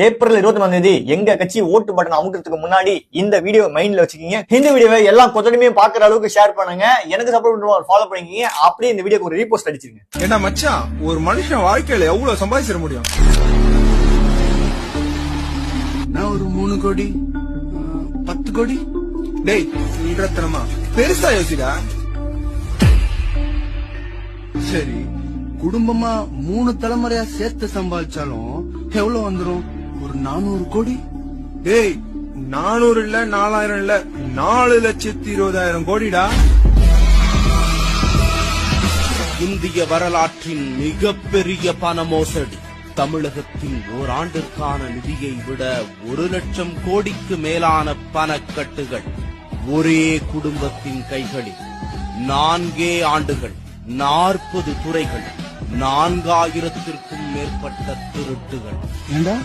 April 24 எங்க கட்சி ஓட்டு பட்டன் அமுக்கிறதுக்கு முன்னாடி இந்த வீடியோ மைண்ட்ல வச்சுக்கீங்க. இந்த வீடியோவை எல்லா கொத்தடியுமே பாக்குற அளவுக்கு ஷேர் பண்ணுங்க. எனக்கு சப்போர்ட் பண்ணுவோம், ஃபாலோ பண்ணிக்கீங்க. அப்படியே இந்த வீடியோக்கு ஒரு ரீபோஸ்ட் அடிச்சிருங்க. ஏன்னா மச்சான், ஒரு மனுஷன் வாழ்க்கையில எவ்வளவு சம்பாதிச்சிட முடியும்? நான் ஒரு 3 கோடி 10 கோடி. டேய் சொல்றத்தனமா பெருசா யோசிடா. சரி, குடும்பமா 3 தலைமுறையா சேர்த்து சம்பாதிச்சாலும் எவ்வளவு வந்துரும்? ஒரு 400 கோடி. டேய் 400 இல்ல 4000 இல்ல 4,20,000 கோடிடா. இந்திய வரலாற்றின் மிகப்பெரிய பண மோசடி. தமிழகத்தின் ஓராண்டிற்கான நிதியை விட 1,00,000 கோடிக்கு மேலான பணக்கட்டுகள் ஒரே குடும்பத்தின் கைகளில். 4 ஆண்டுகள், 40 துறைகள், 4000த்திற்கும் மேற்பட்ட திருட்டுகள். ஏண்டா